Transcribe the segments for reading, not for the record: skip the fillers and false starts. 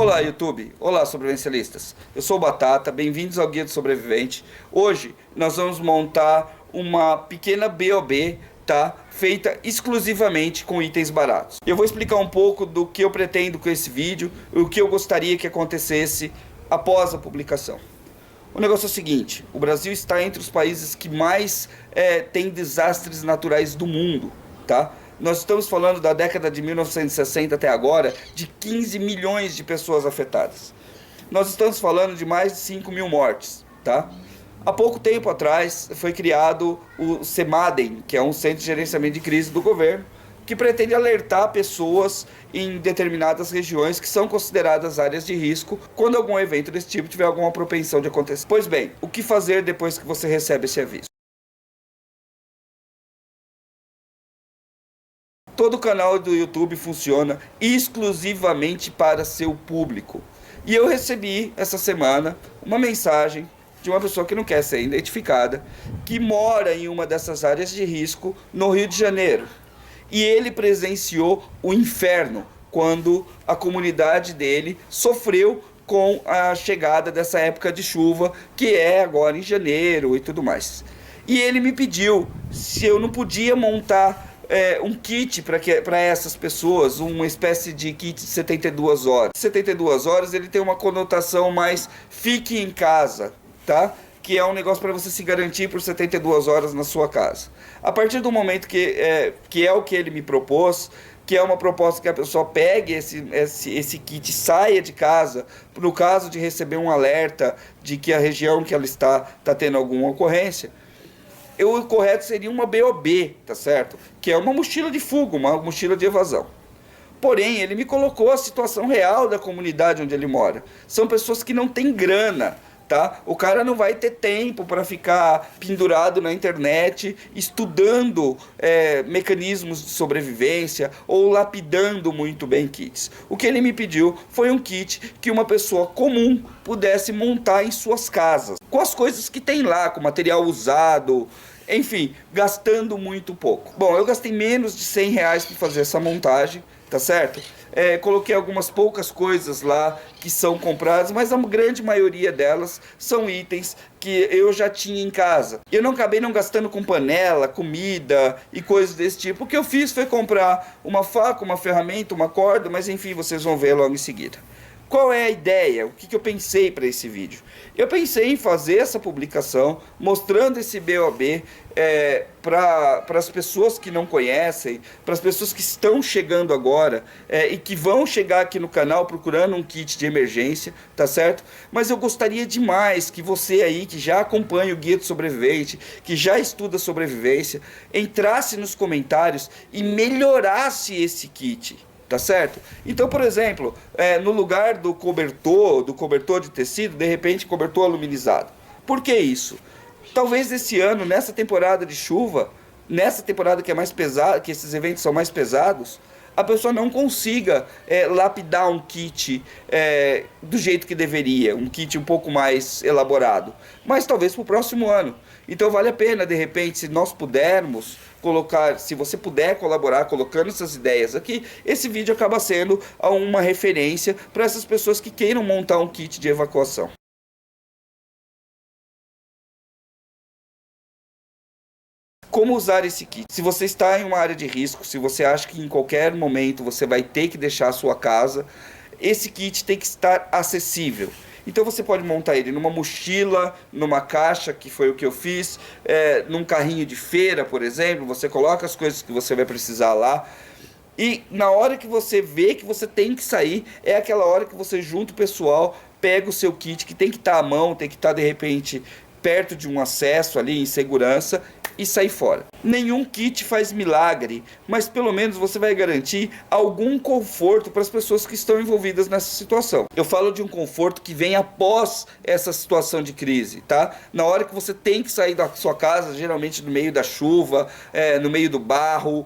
Olá YouTube, olá sobrevivencialistas, eu sou o Batata, bem-vindos ao Guia do Sobrevivente. Hoje nós vamos montar uma pequena BOB, tá? Feita exclusivamente com itens baratos. Eu vou explicar um pouco do que eu pretendo com esse vídeo, o que eu gostaria que acontecesse após a publicação. O negócio é o seguinte, o Brasil está entre os países que mais tem desastres naturais do mundo, tá? Nós estamos falando da década de 1960 até agora, de 15 milhões de pessoas afetadas. Nós estamos falando de mais de 5 mil mortes, tá? Há pouco tempo atrás foi criado o CEMADEM, que é um Centro de Gerenciamento de Crise do governo, que pretende alertar pessoas em determinadas regiões que são consideradas áreas de risco quando algum evento desse tipo tiver alguma propensão de acontecer. Pois bem, o que fazer depois que você recebe esse aviso? Todo o canal do YouTube funciona exclusivamente para seu público. E eu recebi essa semana uma mensagem de uma pessoa que não quer ser identificada, que mora em uma dessas áreas de risco no Rio de Janeiro. E ele presenciou o inferno quando a comunidade dele sofreu com a chegada dessa época de chuva, que é agora em janeiro e tudo mais. E ele me pediu se eu não podia montar um kit para essas pessoas, uma espécie de kit de 72 horas. 72 horas ele tem uma conotação mais fique em casa, tá? Que é um negócio para você se garantir por 72 horas na sua casa. A partir do momento que é o que ele me propôs, que é uma proposta que a pessoa pegue esse kit e saia de casa, no caso de receber um alerta de que a região que ela está tendo alguma ocorrência, o correto seria uma BOB, tá certo? Que é uma mochila de fuga, uma mochila de evasão. Porém, ele me colocou a situação real da comunidade onde ele mora. São pessoas que não têm grana, tá? O cara não vai ter tempo para ficar pendurado na internet, estudando mecanismos de sobrevivência ou lapidando muito bem kits. O que ele me pediu foi um kit que uma pessoa comum pudesse montar em suas casas, com as coisas que tem lá, com material usado, enfim, gastando muito pouco. Bom, eu gastei menos de R$100 para fazer essa montagem, tá certo? Coloquei algumas poucas coisas lá que são compradas, mas a grande maioria delas são itens que eu já tinha em casa. Eu não acabei não gastando com panela, comida e coisas desse tipo. O que eu fiz foi comprar uma faca, uma ferramenta, uma corda, mas enfim, vocês vão ver logo em seguida. Qual é a ideia? O que eu pensei para esse vídeo? Eu pensei em fazer essa publicação mostrando esse BOB para as pessoas que não conhecem, para as pessoas que estão chegando agora e que vão chegar aqui no canal procurando um kit de emergência, tá certo? Mas eu gostaria demais que você aí, que já acompanha o Guia do Sobrevivente, que já estuda sobrevivência, entrasse nos comentários e melhorasse esse kit. Tá certo? Então, por exemplo, no lugar do cobertor de tecido, de repente cobertor aluminizado. Por que isso? Talvez esse ano, nessa temporada de chuva, nessa temporada que é mais pesada, que esses eventos são mais pesados, a pessoa não consiga lapidar um kit do jeito que deveria, um kit um pouco mais elaborado, mas talvez para o próximo ano. Então vale a pena, de repente, se nós pudermos colocar, se você puder colaborar colocando essas ideias aqui, esse vídeo acaba sendo uma referência para essas pessoas que queiram montar um kit de evacuação. Como usar esse kit? Se você está em uma área de risco, se você acha que em qualquer momento você vai ter que deixar a sua casa, esse kit tem que estar acessível. Então você pode montar ele numa mochila, numa caixa, que foi o que eu fiz, num carrinho de feira, por exemplo, você coloca as coisas que você vai precisar lá. E na hora que você vê que você tem que sair, é aquela hora que você junta o pessoal, pega o seu kit, que tem que estar à mão, tem que estar de repente perto de um acesso ali, em segurança, e sair fora. Nenhum kit faz milagre, mas pelo menos você vai garantir algum conforto para as pessoas que estão envolvidas nessa situação. Eu falo de um conforto que vem após essa situação de crise, tá? Na hora que você tem que sair da sua casa, geralmente no meio da chuva, no meio do barro,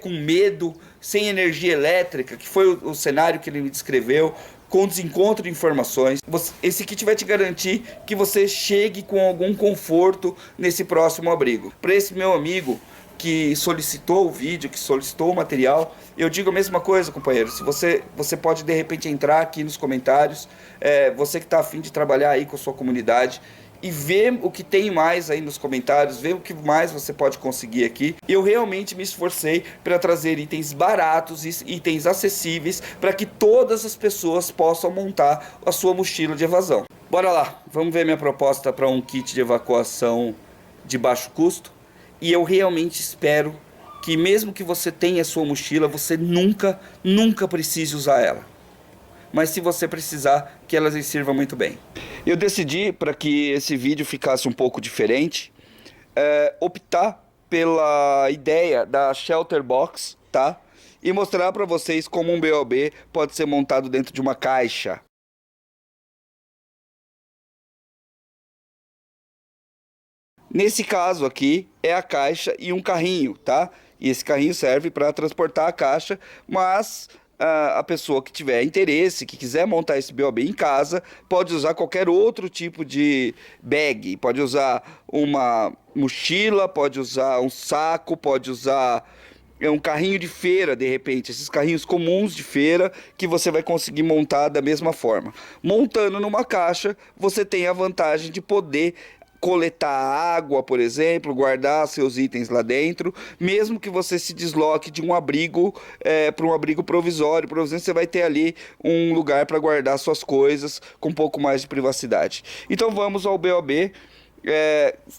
com medo, sem energia elétrica, que foi o cenário que ele me descreveu, com desencontro de informações. Esse kit vai te garantir que você chegue com algum conforto nesse próximo abrigo. Para esse meu amigo que solicitou o vídeo, que solicitou o material. Eu digo a mesma coisa, companheiro. Se você pode de repente entrar aqui nos comentários, você que está afim de trabalhar aí com a sua comunidade, e ver o que tem mais aí nos comentários, ver o que mais você pode conseguir aqui. Eu realmente me esforcei para trazer itens baratos, itens acessíveis, para que todas as pessoas possam montar a sua mochila de evasão. Bora lá, vamos ver minha proposta para um kit de evacuação de baixo custo. E eu realmente espero que mesmo que você tenha a sua mochila, você nunca precise usar ela. Mas se você precisar, que ela lhe sirva muito bem. Eu decidi, para que esse vídeo ficasse um pouco diferente, optar pela ideia da Shelter Box, tá? E mostrar para vocês como um BOB pode ser montado dentro de uma caixa. Nesse caso aqui, é a caixa e um carrinho, tá? E esse carrinho serve para transportar a caixa, mas a pessoa que tiver interesse, que quiser montar esse BOB em casa, pode usar qualquer outro tipo de bag. Pode usar uma mochila, pode usar um saco, pode usar um carrinho de feira, de repente. Esses carrinhos comuns de feira que você vai conseguir montar da mesma forma. Montando numa caixa, você tem a vantagem de poder coletar água, por exemplo, guardar seus itens lá dentro, mesmo que você se desloque de um abrigo para um abrigo provisório. Por exemplo, você vai ter ali um lugar para guardar suas coisas com um pouco mais de privacidade. Então vamos ao BOB,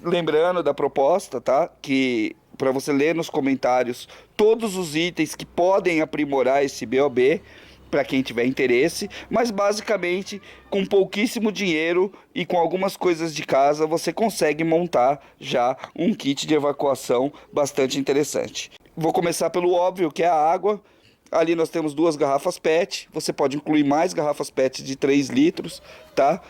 lembrando da proposta, tá? Que para você ler nos comentários todos os itens que podem aprimorar esse BOB, para quem tiver interesse, mas basicamente com pouquíssimo dinheiro e com algumas coisas de casa você consegue montar já um kit de evacuação bastante interessante. Vou começar pelo óbvio, que é a água. Ali nós temos 2 garrafas PET, você pode incluir mais garrafas PET de 3 litros, tá?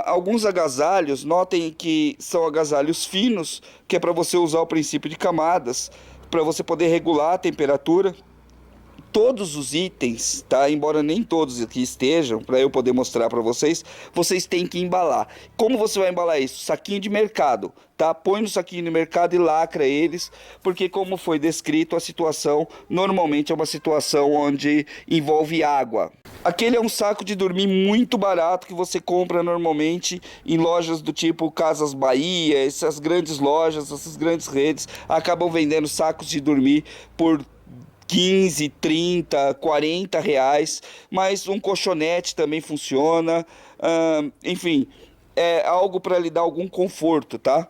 Alguns agasalhos, notem que são agasalhos finos, que é para você usar o princípio de camadas, para você poder regular a temperatura. Todos os itens, tá? Embora nem todos aqui estejam, para eu poder mostrar para vocês, vocês têm que embalar. Como você vai embalar isso? Saquinho de mercado, tá? Põe no saquinho de mercado e lacra eles, porque como foi descrito, a situação normalmente é uma situação onde envolve água. Aquele é um saco de dormir muito barato que você compra normalmente em lojas do tipo Casas Bahia. Essas grandes lojas, essas grandes redes acabam vendendo sacos de dormir por 15, 30, 40 reais, mas um colchonete também funciona, enfim, é algo para lhe dar algum conforto, tá?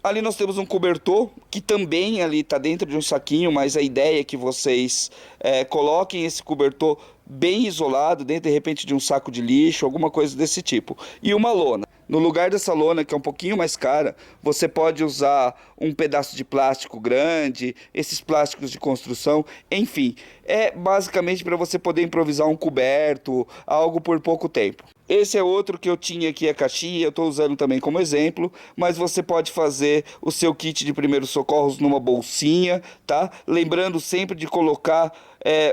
Ali nós temos um cobertor, que também ali está dentro de um saquinho, mas a ideia é que vocês coloquem esse cobertor bem isolado, dentro de repente de um saco de lixo, alguma coisa desse tipo. E uma lona. No lugar dessa lona, que é um pouquinho mais cara, você pode usar um pedaço de plástico grande, esses plásticos de construção, enfim. É basicamente para você poder improvisar um coberto, algo por pouco tempo. Esse é outro que eu tinha aqui, a caixinha, eu estou usando também como exemplo, mas você pode fazer o seu kit de primeiros socorros numa bolsinha, tá? Lembrando sempre de colocar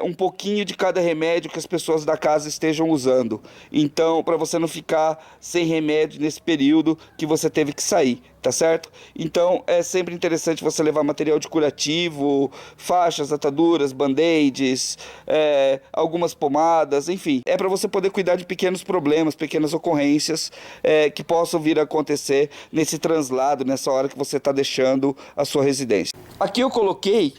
um pouquinho de cada remédio que as pessoas da casa estejam usando. Então, para você não ficar sem remédio nesse período que você teve que sair, tá certo? Então, é sempre interessante você levar material de curativo, faixas, ataduras, band-aids, algumas pomadas, enfim. É para você poder cuidar de pequenos problemas, pequenas ocorrências que possam vir a acontecer nesse translado, nessa hora que você está deixando a sua residência. Aqui eu coloquei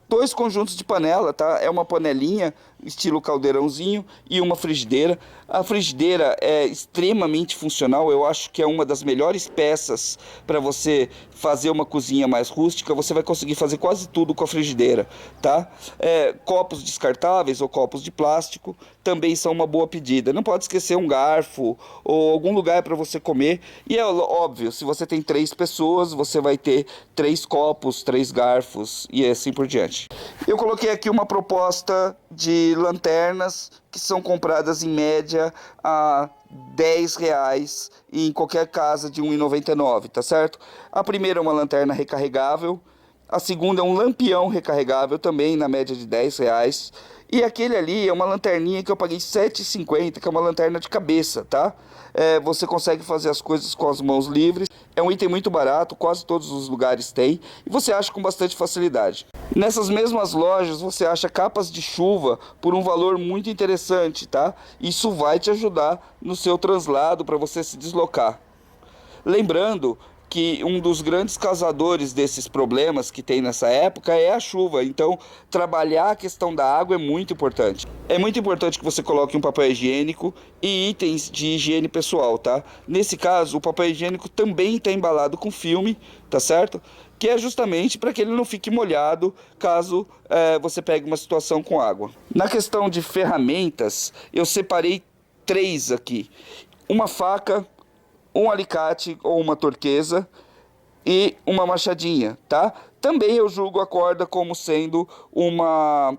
2 conjuntos de panela, tá? É uma panelinha estilo caldeirãozinho e uma frigideira. A frigideira é extremamente funcional, eu acho que é uma das melhores peças para você fazer uma cozinha mais rústica. Você vai conseguir fazer quase tudo com a frigideira, tá? Copos descartáveis ou copos de plástico também são uma boa pedida. Não pode esquecer um garfo ou algum lugar para você comer. E é óbvio, se você tem 3 pessoas, você vai ter 3 copos, 3 garfos e assim por diante. Eu coloquei aqui uma proposta de lanternas que são compradas em média a R$10 em qualquer casa de R$1,99, tá certo? A primeira é uma lanterna recarregável, A segunda é um lampião recarregável, também na média de R$ 10. E aquele ali é uma lanterninha que eu paguei R$ 7,50, que é uma lanterna de cabeça, tá? Você consegue fazer as coisas com as mãos livres. É um item muito barato, quase todos os lugares têm. E você acha com bastante facilidade. Nessas mesmas lojas você acha capas de chuva por um valor muito interessante, tá? Isso vai te ajudar no seu translado para você se deslocar. Lembrando que um dos grandes causadores desses problemas que tem nessa época é a chuva. Então, trabalhar a questão da água é muito importante. É muito importante que você coloque um papel higiênico e itens de higiene pessoal, tá? Nesse caso, o papel higiênico também está embalado com filme, tá certo? Que é justamente para que ele não fique molhado caso você pegue uma situação com água. Na questão de ferramentas, eu separei 3 aqui. Uma faca, um alicate ou uma torqueza e uma machadinha, tá? Também eu julgo a corda como sendo uma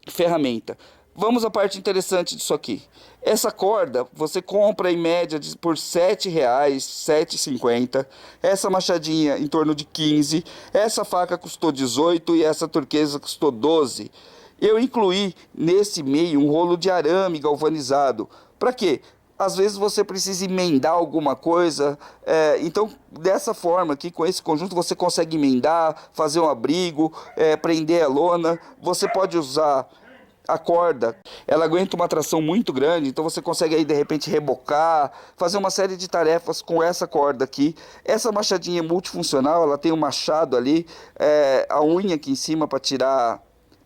ferramenta. Vamos à parte interessante disso aqui. Essa corda você compra em média por R$ 7,00, R$ 7,50. Essa machadinha em torno de 15. Essa faca custou 18 e essa turquesa custou 12. Eu incluí nesse meio um rolo de arame galvanizado. Para quê? Às vezes você precisa emendar alguma coisa, então dessa forma aqui, com esse conjunto, você consegue emendar, fazer um abrigo, prender a lona. Você pode usar a corda, ela aguenta uma tração muito grande, então você consegue aí de repente rebocar, fazer uma série de tarefas com essa corda aqui. Essa machadinha é multifuncional, ela tem um machado ali, a unha aqui em cima para tirar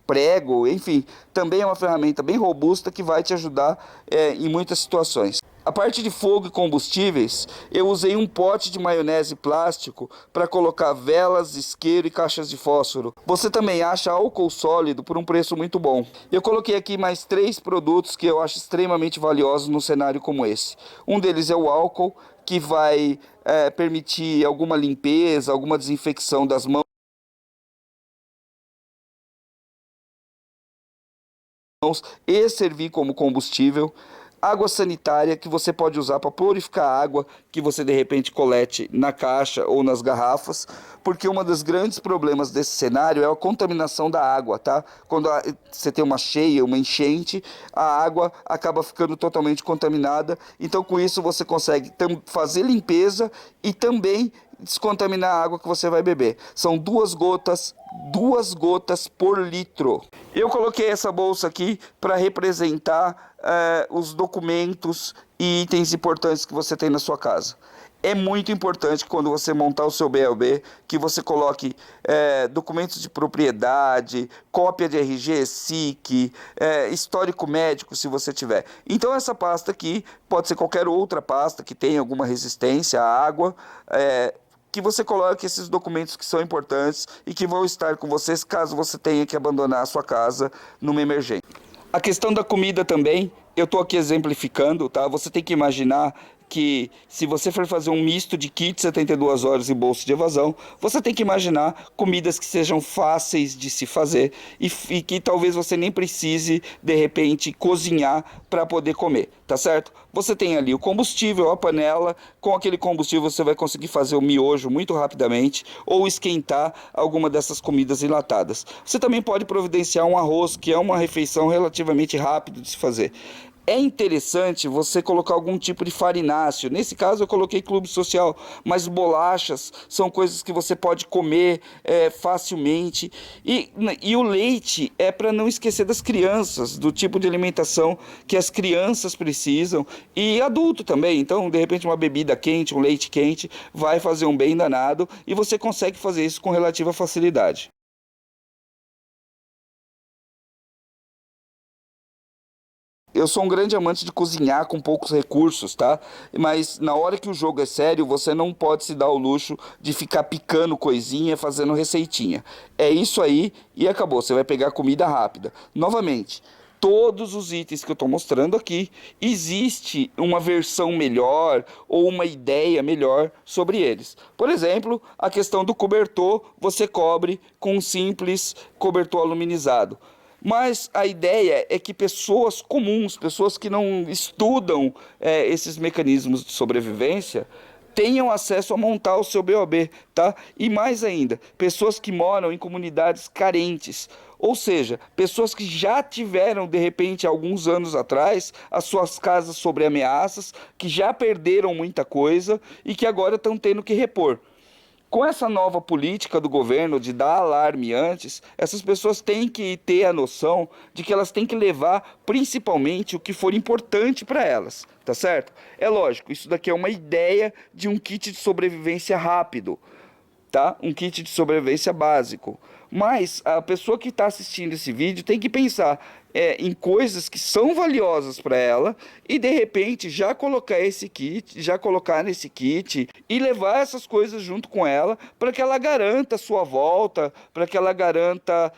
prego, enfim, também é uma ferramenta bem robusta que vai te ajudar em muitas situações. A parte de fogo e combustíveis, eu usei um pote de maionese plástico para colocar velas, isqueiro e caixas de fósforo. Você também acha álcool sólido por um preço muito bom. Eu coloquei aqui mais 3 produtos que eu acho extremamente valiosos num cenário como esse. Um deles é o álcool, que vai permitir alguma limpeza, alguma desinfecção das mãos e servir como combustível. Água sanitária, que você pode usar para purificar a água que você de repente colete na caixa ou nas garrafas, porque um dos grandes problemas desse cenário é a contaminação da água, tá? Quando você tem uma cheia, uma enchente, a água acaba ficando totalmente contaminada. Então, com isso você consegue fazer limpeza e também descontaminar a água que você vai beber. São 2 gotas por litro. Eu coloquei essa bolsa aqui para representar os documentos e itens importantes que você tem na sua casa. É muito importante que quando você montar o seu BLB, que você coloque documentos de propriedade, cópia de RG, SIC, histórico médico, se você tiver. Então essa pasta aqui pode ser qualquer outra pasta que tenha alguma resistência à água, que você coloque esses documentos que são importantes e que vão estar com vocês caso você tenha que abandonar a sua casa numa emergência. A questão da comida também, eu estou aqui exemplificando, tá? Você tem que imaginar que se você for fazer um misto de kit 72 horas e bolsa de evasão, você tem que imaginar comidas que sejam fáceis de se fazer e que talvez você nem precise, de repente, cozinhar para poder comer, tá certo? Você tem ali o combustível, a panela, com aquele combustível você vai conseguir fazer o miojo muito rapidamente ou esquentar alguma dessas comidas enlatadas. Você também pode providenciar um arroz, que é uma refeição relativamente rápida de se fazer. É interessante você colocar algum tipo de farináceo. Nesse caso eu coloquei clube social, mas bolachas são coisas que você pode comer facilmente. E o leite é para não esquecer das crianças, do tipo de alimentação que as crianças precisam e adulto também. Então, de repente, uma bebida quente, um leite quente vai fazer um bem danado e você consegue fazer isso com relativa facilidade. Eu sou um grande amante de cozinhar com poucos recursos, tá? Mas na hora que o jogo é sério, você não pode se dar o luxo de ficar picando coisinha, fazendo receitinha. É isso aí e acabou. Você vai pegar comida rápida. Novamente, todos os itens que eu estou mostrando aqui, existe uma versão melhor ou uma ideia melhor sobre eles. Por exemplo, a questão do cobertor, você cobre com um simples cobertor aluminizado. Mas a ideia é que pessoas comuns, pessoas que não estudam esses mecanismos de sobrevivência, tenham acesso a montar o seu BOB, tá? E mais ainda, pessoas que moram em comunidades carentes, ou seja, pessoas que já tiveram, de repente, alguns anos atrás, as suas casas sob ameaças, que já perderam muita coisa e que agora estão tendo que repor. Com essa nova política do governo de dar alarme antes, essas pessoas têm que ter a noção de que elas têm que levar principalmente o que for importante para elas, tá certo? É lógico, isso daqui é uma ideia de um kit de sobrevivência rápido, tá? Um kit de sobrevivência básico. Mas a pessoa que está assistindo esse vídeo tem que pensar em coisas que são valiosas para ela e de repente já colocar nesse kit e levar essas coisas junto com ela para que ela garanta a sua volta, para que ela garanta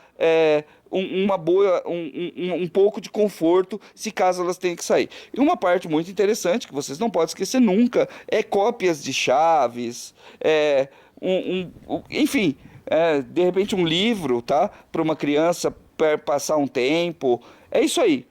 um pouco de conforto se caso elas tenham que sair. E uma parte muito interessante que vocês não podem esquecer nunca é cópias de chaves, enfim, de repente um livro, tá? Para uma criança passar um tempo. É isso aí.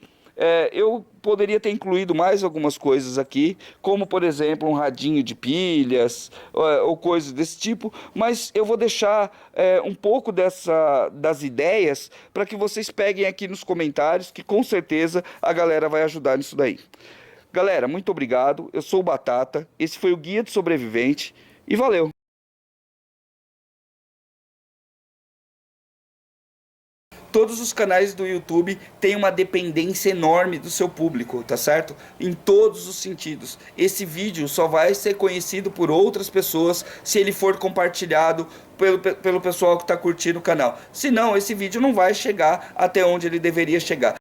Eu poderia ter incluído mais algumas coisas aqui, como por exemplo um radinho de pilhas ou coisas desse tipo, mas eu vou deixar um pouco das ideias para que vocês peguem aqui nos comentários, que com certeza a galera vai ajudar nisso daí. Galera, muito obrigado. Eu sou o Batata. Esse foi o Guia do Sobrevivente e valeu! Todos os canais do YouTube têm uma dependência enorme do seu público, tá certo? Em todos os sentidos. Esse vídeo só vai ser conhecido por outras pessoas se ele for compartilhado pelo pessoal que está curtindo o canal. Senão, esse vídeo não vai chegar até onde ele deveria chegar.